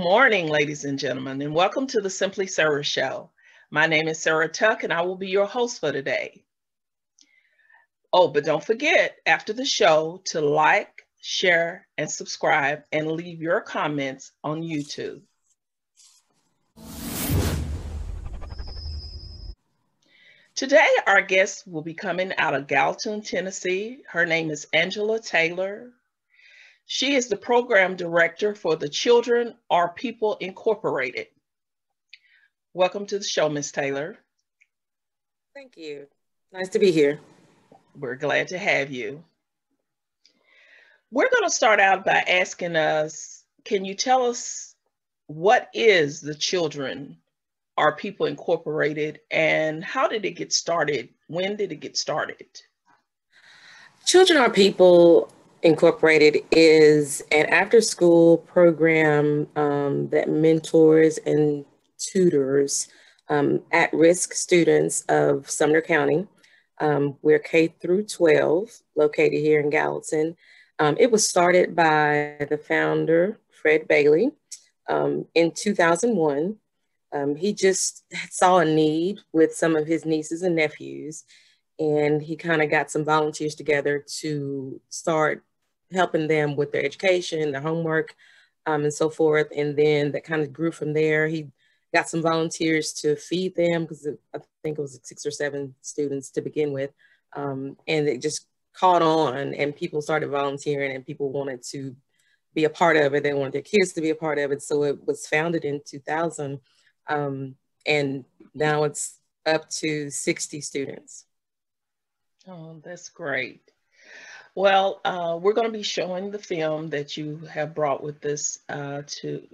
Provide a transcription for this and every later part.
morning, ladies and gentlemen, and welcome to the Simply Sarah Show. My name is Sarah Tuck, and I will be your host for today. Oh, but don't forget after the show to like, share, and subscribe, and leave your comments on YouTube. Today, our guest will be coming out of Gallatin, Tennessee. Her name is Angela Taylor. She is the program director for the Children Are People Incorporated. Welcome to the show, Ms. Taylor. Thank you. Nice to be here. We're glad to have you. We're going to start out by asking us, can you tell us what is the Children Are People Incorporated and how did it get started? When did it get started? Children Are People Incorporated is an after-school program that mentors and tutors at-risk students of Sumner County. We're K through 12, located here in Gallatin. It was started by the founder, Fred Bailey, in 2001. He just saw a need with some of his nieces and nephews, and he kind of got some volunteers together to start helping them with their education, their homework, and so forth. And then that kind of grew from there. He got some volunteers to feed them because I think it was 6 or 7 students to begin with. And it just caught on and people started volunteering and people wanted to be a part of it. They wanted their kids to be a part of it. So it was founded in 2000 and now it's up to 60 students. Oh, that's great. Well, we're going to be showing the film that you have brought with this to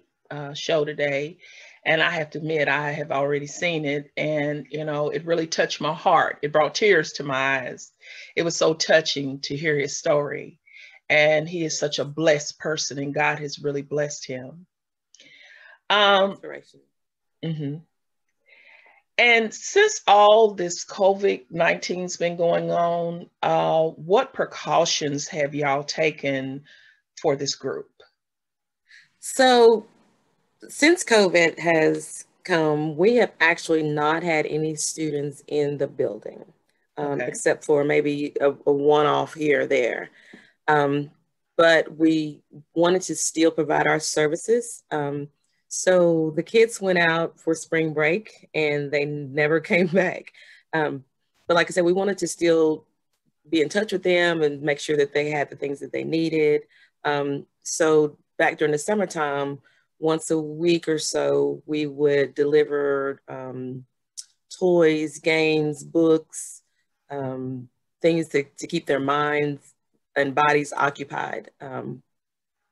show today. And I have to admit, I have already seen it. And, you know, it really touched my heart. It brought tears to my eyes. It was so touching to hear his story. And he is such a blessed person, and God has really blessed him. Mm-hmm. And since all this COVID-19 has been going on, what precautions have y'all taken for this group? So since COVID has come, we have actually not had any students in the building, except for maybe a one-off here or there. But we wanted to still provide our services. So the kids went out for spring break and they never came back. But like I said, we wanted to still be in touch with them and make sure that they had the things that they needed. So back during the summertime, once a week or so, we would deliver toys, games, books, things to keep their minds and bodies occupied.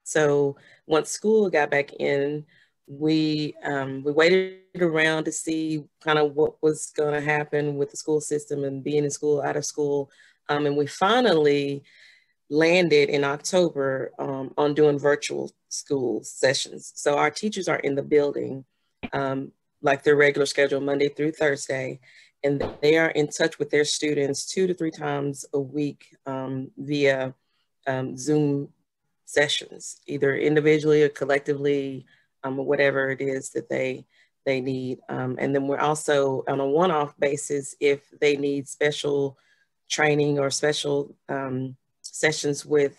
So once school got back in, we waited around to see kind of what was going to happen with the school system and being in school, out of school. And we finally landed in October on doing virtual school sessions. So our teachers are in the building like their regular schedule, Monday through Thursday, and they are in touch with their students 2 to 3 times a week via Zoom sessions, either individually or collectively, or whatever it is that they need. And then we're also on a one-off basis, if they need special training or special sessions with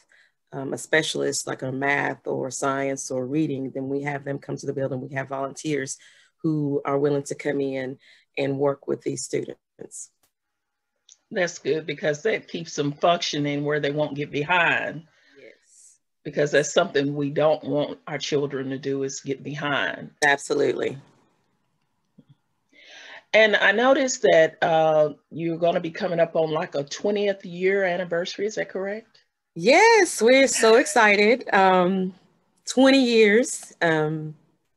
a specialist like a math or science or reading, then we have them come to the building. We have volunteers who are willing to come in and work with these students. That's good because that keeps them functioning where they won't get behind. Because that's something we don't want our children to do, is get behind. Absolutely. And I noticed that you're going to be coming up on like a 20th year anniversary. Is that correct? Yes, we're so excited. 20 years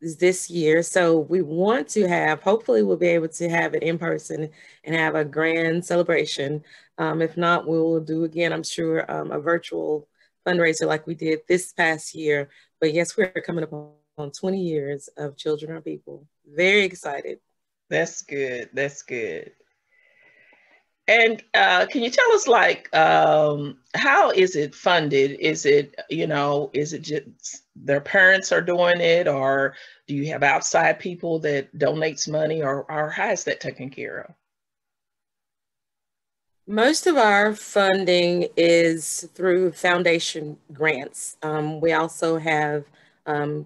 is this year. So we want to have, hopefully we'll be able to have it in person and have a grand celebration. If not, we'll do again, I'm sure, a virtual fundraiser like we did this past year. But yes, we're coming up on 20 years of Children Are People. Very excited. That's good. That's good. And can you tell us, like, how is it funded? Is it, is it just their parents are doing it, or do you have outside people that donates money, or how is that taken care of? Most of our funding is through foundation grants. We also have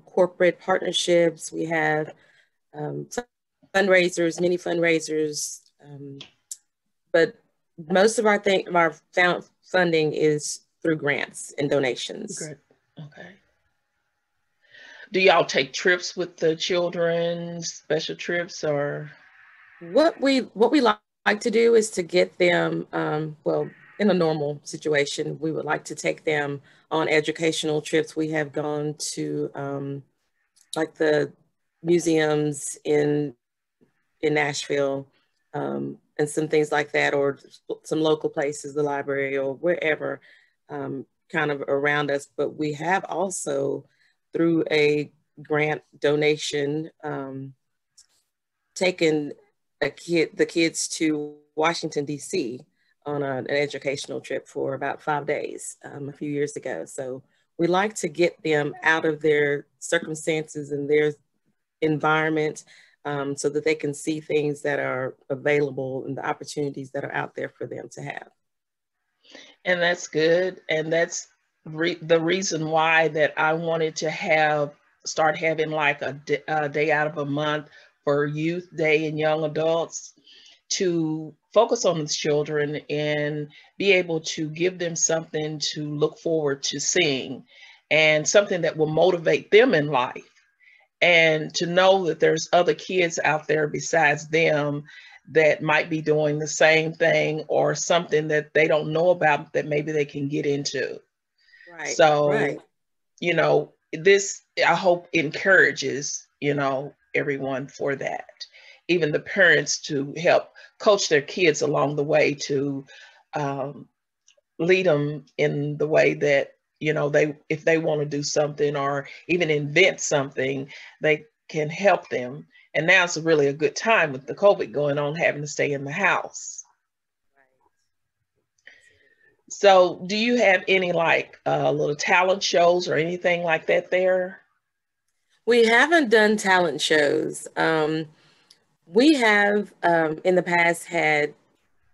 corporate partnerships. We have um, fundraisers, many fundraisers, but most of our funding is through grants and donations. Good. Okay. Do y'all take trips with the children, special trips, or? What we like to do is to get them, well, in a normal situation, we would like to take them on educational trips. We have gone to like the museums in Nashville, and some things like that, or some local places, the library or wherever, kind of around us. But we have also, through a grant donation, taken the kids to Washington, D.C. on an educational trip for about 5 days, a few years ago. So we like to get them out of their circumstances and their environment, so that they can see things that are available and the opportunities that are out there for them to have. And that's good. And that's the reason why that I wanted to start having like a day out of a month for Youth Day and young adults, to focus on the children and be able to give them something to look forward to seeing, and something that will motivate them in life, and to know that there's other kids out there besides them that might be doing the same thing, or something that they don't know about that maybe they can get into. Right, right. So, this, I hope, encourages, everyone for that. Even the parents, to help coach their kids along the way, to um, lead them in the way that, if they want to do something or even invent something, they can help them. And now it's really a good time with the COVID going on, having to stay in the house. Right. Absolutely. So do you have any, like, little talent shows or anything like that there? We haven't done talent shows. We have, in the past, had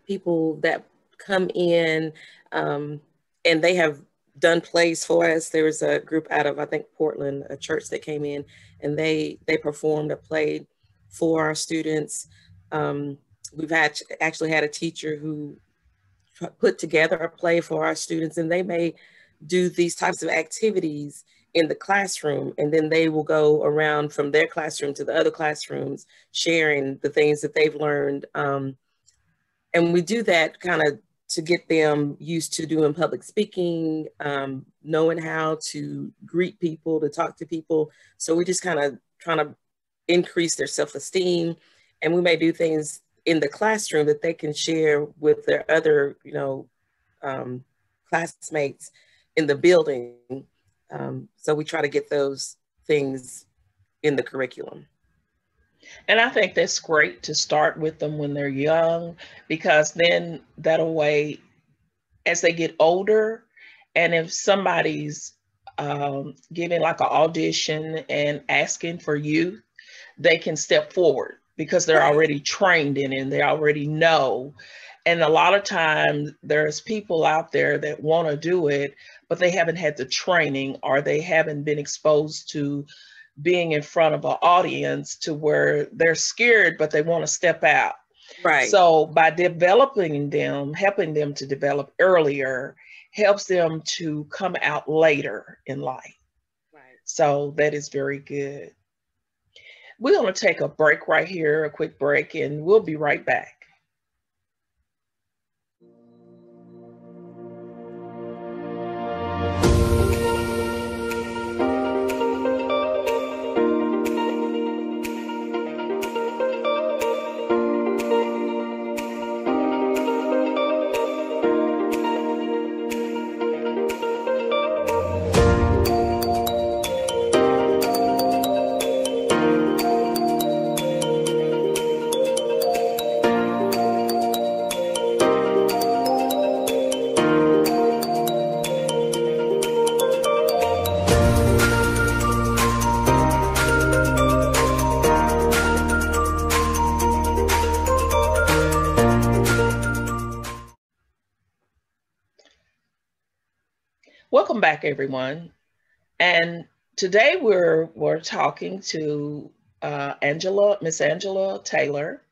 people that come in, um, and they have done plays for us. There was a group out of, I think, Portland, a church that came in, and they performed a play for our students. We've actually had a teacher who put together a play for our students, and they may do these types of activities in the classroom, and then they will go around from their classroom to the other classrooms, sharing the things that they've learned. And we do that kind of to get them used to doing public speaking, knowing how to greet people, to talk to people. So we just kind of trying to increase their self-esteem. And we may do things in the classroom that they can share with their other, um, classmates in the building. So we try to get those things in the curriculum. And I think that's great to start with them when they're young, because then that'll way, as they get older, and if somebody's giving like an audition and asking for youth, they can step forward because they're Right. already trained in it and they already know. And a lot of times there's people out there that want to do it, but they haven't had the training, or they haven't been exposed to being in front of an audience, to where they're scared, but they want to step out. Right. So by developing them, helping them to develop earlier, helps them to come out later in life. Right. So that is very good. We're going to take a break right here, a quick break, and we'll be right back. Welcome back, everyone. And today we're talking to Miss Angela Taylor,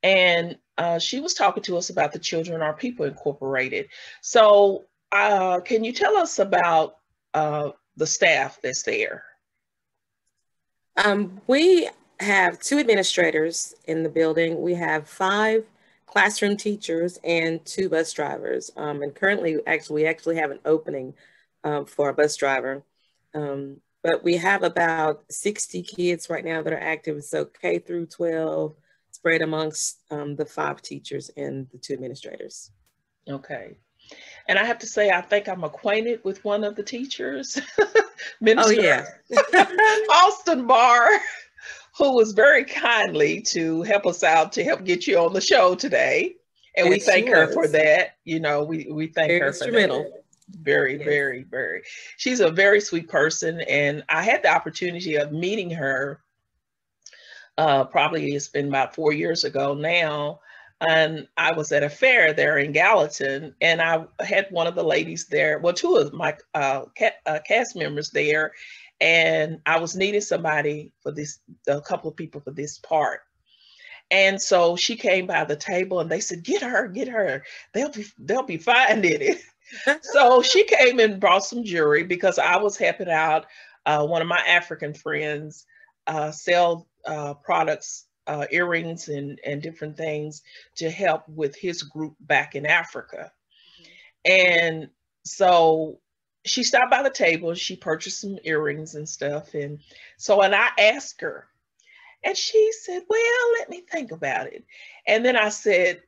and she was talking to us about the Children Are People Incorporated. So, can you tell us about the staff that's there? We have 2 administrators in the building. We have 5 classroom teachers and 2 bus drivers. And currently, we actually have an opening for a bus driver. But we have about 60 kids right now that are active. So K through 12 spread amongst the 5 teachers and the 2 administrators. Okay. And I have to say, I think I'm acquainted with one of the teachers, Minister Austin Barr, who was very kindly to help us out to help get you on the show today. And we thank her for that. You know, we thank her for that. Very, very, very. She's a very sweet person. And I had the opportunity of meeting her. Probably it's been about 4 years ago now. And I was at a fair there in Gallatin, and I had one of the ladies there, well, 2 of my cast members there, and I was needing somebody for this, a couple of people for this part. And so she came by the table, and they said, get her, they'll be finding it. So she came and brought some jewelry because I was helping out one of my African friends sell products, earrings and different things to help with his group back in Africa. And so she stopped by the table, she purchased some earrings and stuff. And I asked her, and she said, well, let me think about it. And then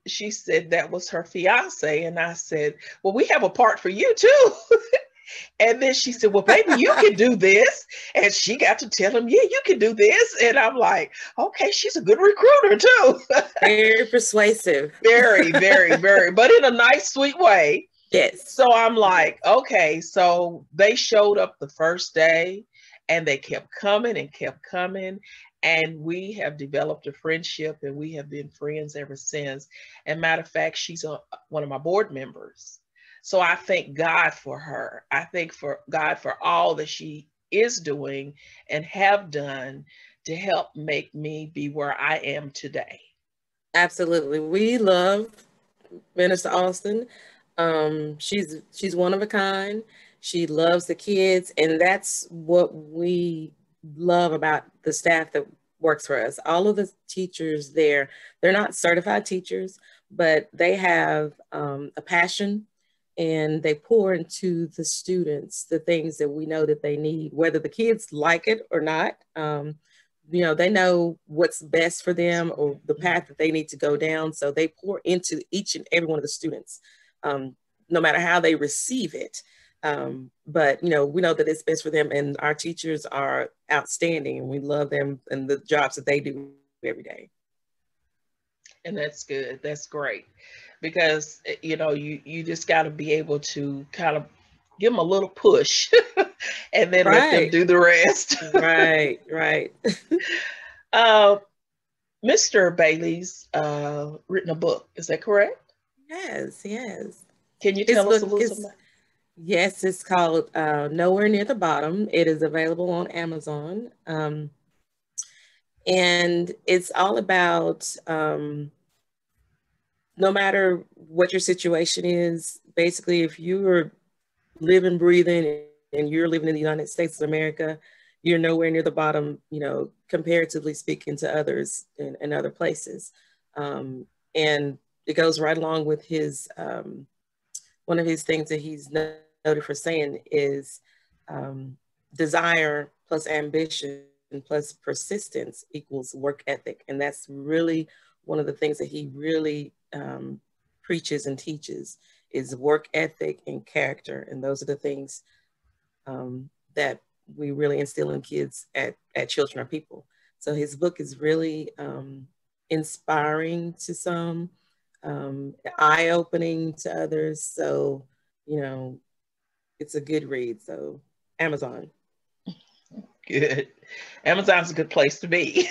she said that was her fiance. And I said, well, we have a part for you too. And then she said, well, baby, you can do this. And she got to tell him, yeah, you can do this. And I'm like, okay, she's a good recruiter too. Very persuasive. Very, very, very, but in a nice, sweet way. Yes. So I'm like, okay, so they showed up the first day and they kept coming and kept coming. And we have developed a friendship, and we have been friends ever since. And matter of fact, she's one of my board members. So I thank God for her. I thank for God for all that she is doing and have done to help make me be where I am today. Absolutely. We love Minister Austin. She's one of a kind. She loves the kids, and that's what we love about the staff that works for us. All of the teachers there, they're not certified teachers, but they have a passion, and they pour into the students the things that we know that they need, whether the kids like it or not. They know what's best for them or the path that they need to go down. So they pour into each and every one of the students, no matter how they receive it. But we know that it's best for them, and our teachers are outstanding, and we love them and the jobs that they do every day. And that's good. That's great, because you just got to be able to kind of give them a little push and then let them do the rest. Right. Mr. Bailey's written a book. Is that correct? Yes. Can you tell us a little something? Yes, it's called Nowhere Near the Bottom. It is available on Amazon. And it's all about no matter what your situation is, basically, if you are living, breathing, and you're living in the United States of America, you're nowhere near the bottom, comparatively speaking to others in other places. And it goes right along with his, one of his things that he's noted for saying is desire plus ambition plus persistence equals work ethic. And that's really one of the things that he really preaches and teaches is work ethic and character. And those are the things that we really instill in kids at Children Are People. So his book is really inspiring to some, eye-opening to others. So, it's a good read. So Amazon. Good. Amazon's a good place to be.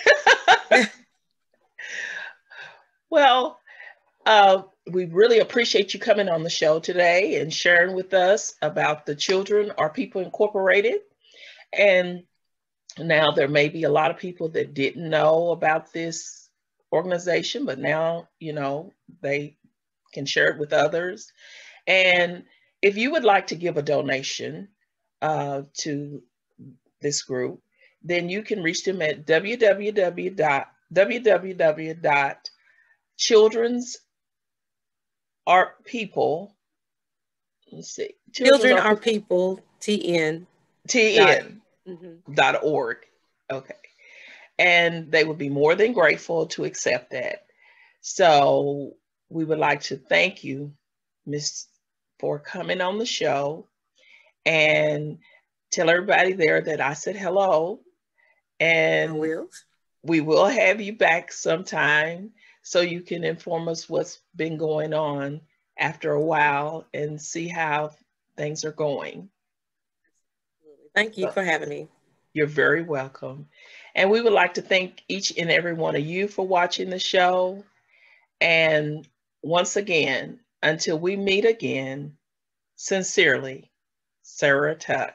Well, we really appreciate you coming on the show today and sharing with us about the Children Are People Incorporated. And now there may be a lot of people that didn't know about this organization, but now, you know, they can share it with others. And if you would like to give a donation to this group, then you can reach them at www.children'sartpeople. Let's see. Children Are People, TN. TN.org. Okay. And they would be more than grateful to accept that. So we would like to thank you, Miss, for coming on the show, and tell everybody there that I said hello. And we will have you back sometime so you can inform us what's been going on after a while and see how things are going. Thank you for having me. You're very welcome. And we would like to thank each and every one of you for watching the show. And once again, until we meet again, sincerely, Sarah Tuck.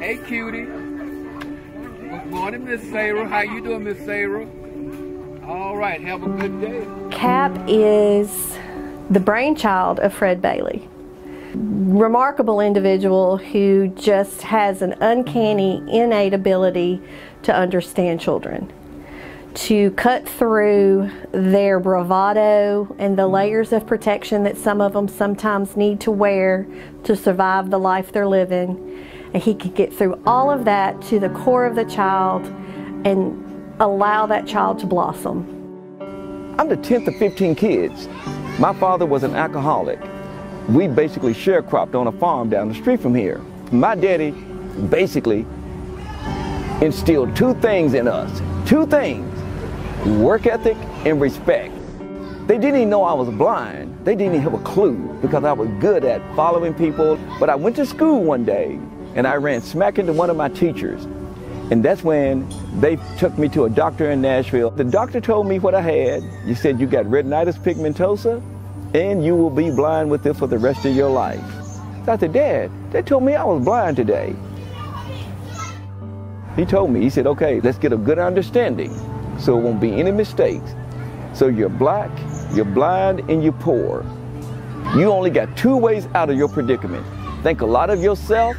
Hey, cutie. Good morning, Miss Sarah. How you doing, Miss Sarah? All right, have a good day. Cap is the brainchild of Fred Bailey. Remarkable individual who just has an uncanny, innate ability to understand children, to cut through their bravado and the layers of protection that some of them sometimes need to wear to survive the life they're living. And he could get through all of that to the core of the child and allow that child to blossom. I'm the 10th of 15 kids. My father was an alcoholic. We basically sharecropped on a farm down the street from here. My daddy basically instilled two things in us. Two things: work ethic and respect. They didn't even know I was blind. They didn't even have a clue because I was good at following people. But I went to school one day and I ran smack into one of my teachers. And that's when they took me to a doctor in Nashville. The doctor told me what I had. He said, you got retinitis pigmentosa and you will be blind with this for the rest of your life. So I said, Dad, they told me I was blind today. He told me, he said, okay, let's get a good understanding so it won't be any mistakes. So you're black, you're blind, and you're poor. You only got two ways out of your predicament. Think a lot of yourself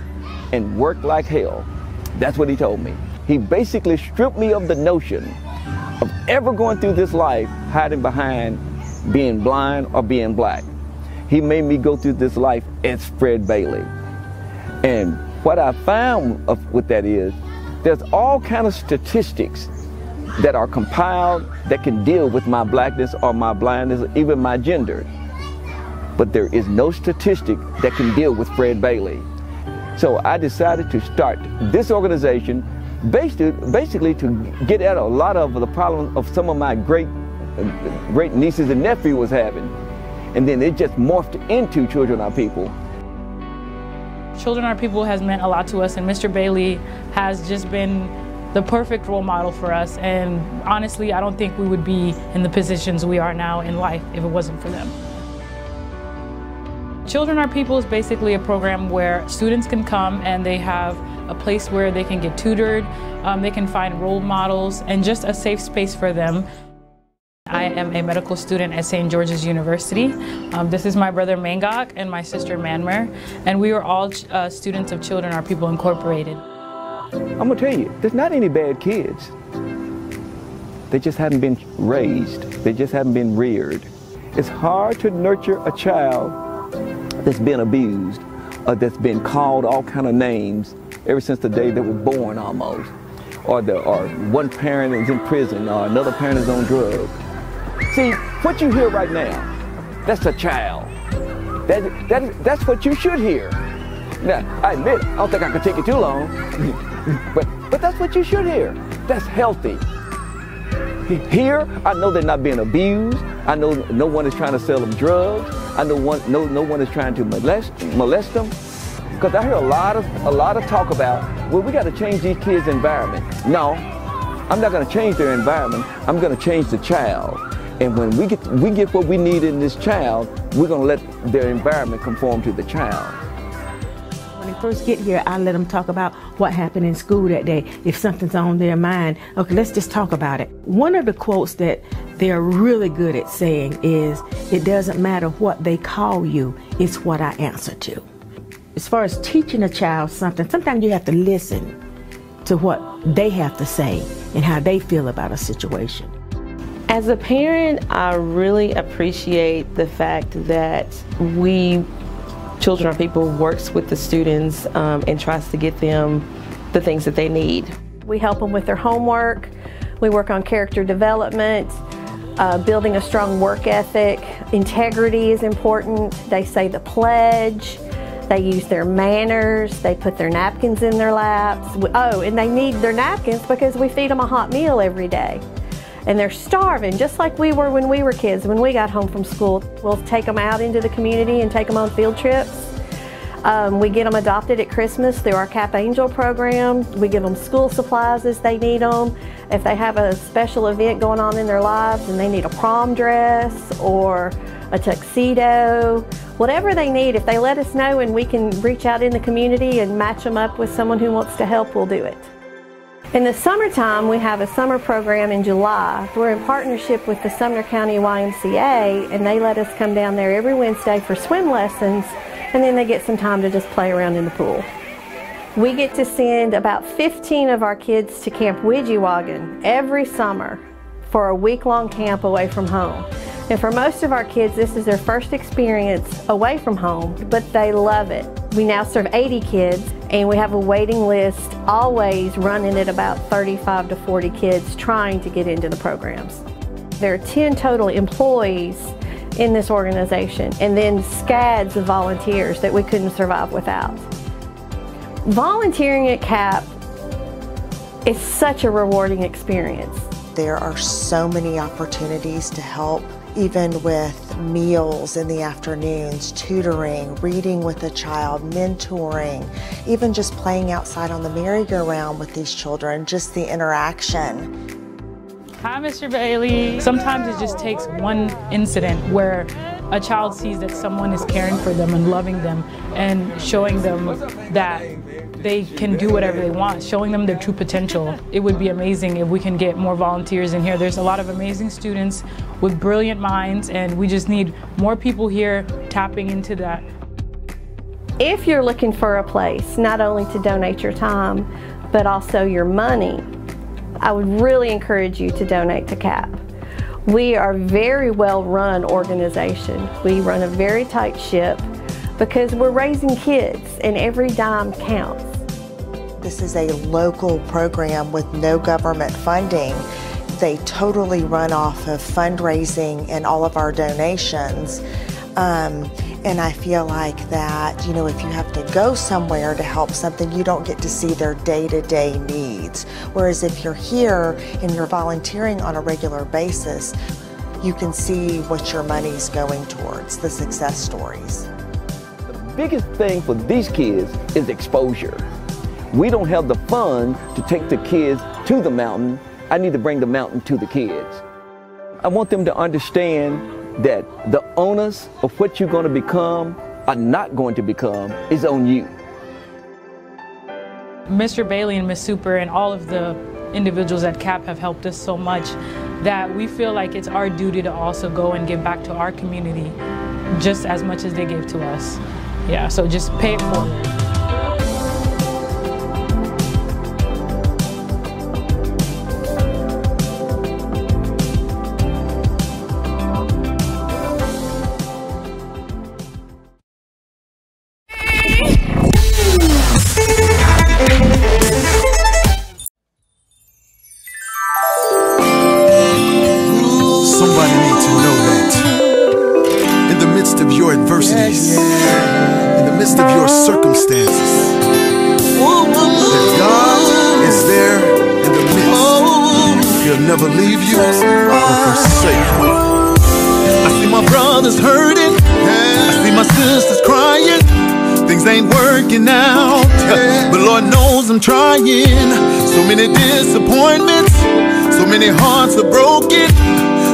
and work like hell. That's what he told me. He basically stripped me of the notion of ever going through this life hiding behind being blind or being black. He made me go through this life as Fred Bailey. And what I found with that is there's all kind of statistics that are compiled that can deal with my blackness or my blindness, or even my gender. But there is no statistic that can deal with Fred Bailey. So I decided to start this organization basically to get at a lot of the problems of some of my great nieces and nephews was having. And then it just morphed into Children Are People. Children Are People has meant a lot to us, and Mr. Bailey has just been the perfect role model for us. And honestly, I don't think we would be in the positions we are now in life if it wasn't for them. Children Are People is basically a program where students can come and they have a place where they can get tutored, they can find role models, and just a safe space for them. I am a medical student at St. George's University. This is my brother Mangok and my sister Manmer, and we are all students of Children Are People Incorporated. I'm gonna tell you, there's not any bad kids. They just haven't been raised. They just haven't been reared. It's hard to nurture a child that's been abused, or that's been called all kind of names ever since the day they were born almost. Or one parent is in prison, or another parent is on drugs. See, what you hear right now, that's a child. That's what you should hear. Now, I admit, I don't think I could take it too long, but that's what you should hear. That's healthy. Here, I know they're not being abused. I know no one is trying to sell them drugs. I know no one is trying to molest them. Because I hear a lot of talk about, well, we got to change these kids' environment. No, I'm not going to change their environment. I'm going to change the child. And when we get what we need in this child, we're going to let their environment conform to the child. When they first get here, I let them talk about what happened in school that day. If something's on their mind, okay, let's just talk about it. One of the quotes that they're really good at saying is, it doesn't matter what they call you, it's what I answer to. As far as teaching a child something, sometimes you have to listen to what they have to say and how they feel about a situation. As a parent, I really appreciate the fact that Children Are People works with the students and tries to get them the things that they need. We help them with their homework. We work on character development, building a strong work ethic. Integrity is important. They say the pledge. They use their manners. They put their napkins in their laps. Oh, and they need their napkins because we feed them a hot meal every day. And they're starving, just like we were when we were kids. When we got home from school, we'll take them out into the community and take them on field trips. We get them adopted at Christmas through our Cap Angel program. We give them school supplies as they need them. If they have a special event going on in their lives and they need a prom dress or a tuxedo, whatever they need, if they let us know and we can reach out in the community and match them up with someone who wants to help, we'll do it. In the summertime, we have a summer program in July. We're in partnership with the Sumner County YMCA, and they let us come down there every Wednesday for swim lessons, and then they get some time to just play around in the pool. We get to send about 15 of our kids to Camp Widgewagon every summer for a week-long camp away from home. And for most of our kids, this is their first experience away from home, but they love it. We now serve 80 kids, and we have a waiting list always running at about 35 to 40 kids trying to get into the programs. There are 10 total employees in this organization, and then scads of volunteers that we couldn't survive without. Volunteering at CAP is such a rewarding experience. There are so many opportunities to help, even with meals in the afternoons, tutoring, reading with a child, mentoring, even just playing outside on the merry-go-round with these children, just the interaction. Hi, Mr. Bailey. Sometimes it just takes one incident where a child sees that someone is caring for them and loving them and showing them that they can do whatever they want, showing them their true potential. It would be amazing if we can get more volunteers in here. There's a lot of amazing students with brilliant minds, and we just need more people here tapping into that. If you're looking for a place, not only to donate your time, but also your money, I would really encourage you to donate to CAP. We are a very well-run organization. We run a very tight ship because we're raising kids and every dime counts. This is a local program with no government funding. They totally run off of fundraising and all of our donations. And I feel like that, you know, if you have to go somewhere to help something, you don't get to see their day-to-day needs. Whereas if you're here and you're volunteering on a regular basis, you can see what your money's going towards, the success stories. The biggest thing for these kids is exposure. We don't have the funds to take the kids to the mountain. I need to bring the mountain to the kids. I want them to understand that the onus of what you're going to become or not going to become is on you. Mr. Bailey and Ms. Super and all of the individuals at CAP have helped us so much that we feel like it's our duty to also go and give back to our community just as much as they gave to us. Yeah, so just pay it forward. Somebody needs to know that in the midst of your adversities, in the midst of your circumstances, that God is there in the midst. He'll never leave you or forsake you. I see my brothers hurting, I see my sisters crying. Things ain't working out, but Lord knows I'm trying. So many disappointments, so many hearts are broken.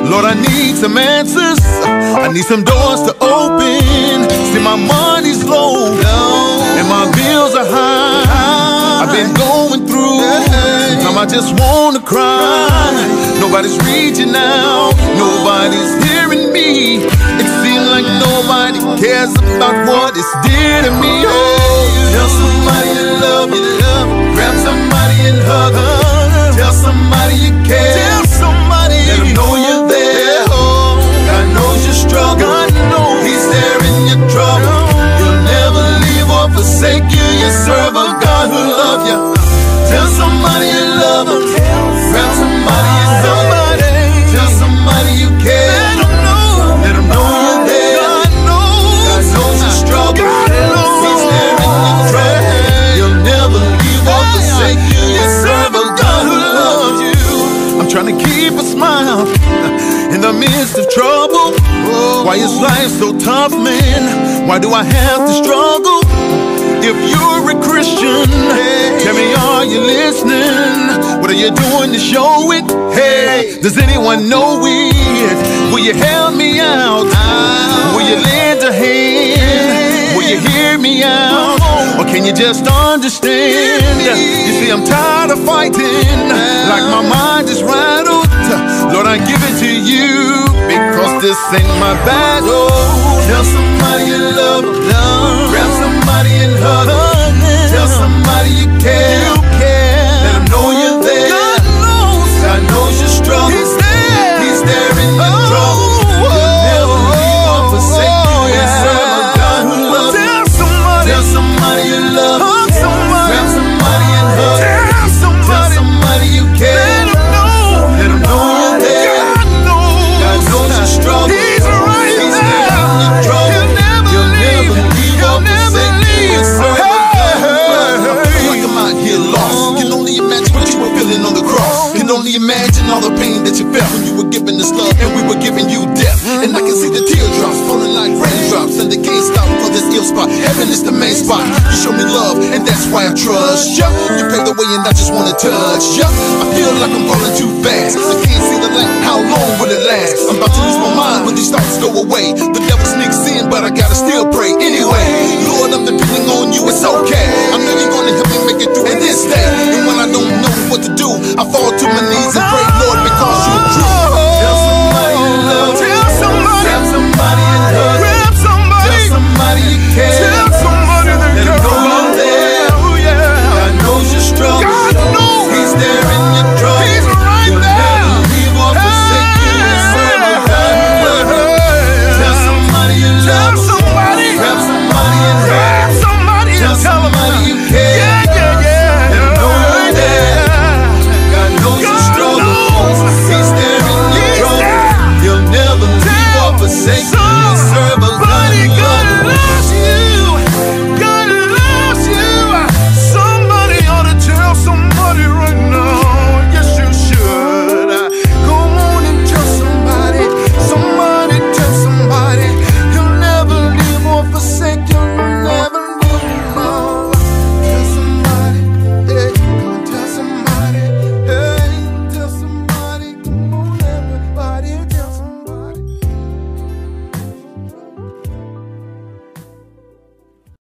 Lord, I need some answers, I need some doors to open. See, my money's low and my bills are high. I've been going through, sometimes I just wanna cry. Nobody's reaching out, nobody's hearing me. It seems like nobody cares about what it's dear to me. Oh, tell somebody you love you, grab somebody and hug her. Tell somebody you care, tell somebody, let them know you're there. Oh, God knows your struggle, God knows He's there in your trouble. He'll never leave or forsake you. You serve a God who loves you. Tell somebody you love them, grab somebody and hug her. Tell somebody you care, let them know you're there. God knows your struggle, He's there in your trouble. He'll never leave or forsake you. You serve a God who loves you. I'm trying to keep a smile in the midst of trouble. Why is life so tough, man? Why do I have to struggle? If you're a Christian, tell me, are you listening? What are you doing to show it? Hey, does anyone know it? Will you help me out? Will you lend a hand? Will you hear me out? Or can you just understand? You see, I'm tired of fighting, like my mind is rattled. Lord, I give it to you, because this ain't my battle. Tell somebody you love them, grab somebody and hug them. Tell somebody you care, let them know you're there. God knows your struggle, He's there in your trouble. He'll never leave or forsake you. You serve a God who loves you. Tell somebody you love them, grab somebody and hug them. Tell somebody you care, let them know you're there. God knows your struggle, He's there in your trouble. He'll never leave or forsake you. You serve a God who loves you. I feel like I'm out here lost. Can only imagine what you were feeling on the cross. Can only imagine all the pain that you felt when you were giving this love and we were giving you death. And I can see the teardrops falling like raindrops, and they can't stop for this ill spot. Heaven is the main spot. You show me love, and that's why I trust ya. You paved the way, and I just wanna touch ya. I feel like I'm falling too fast. I can't see the light. How long will it last? I'm about to lose my mind when these thoughts go away. The devil sneaks in, but I gotta still pray anyway. Lord, I'm depending on you. It's okay. I know you're gonna help me make it through in this day. And when I don't know what to do, I fall to my knees and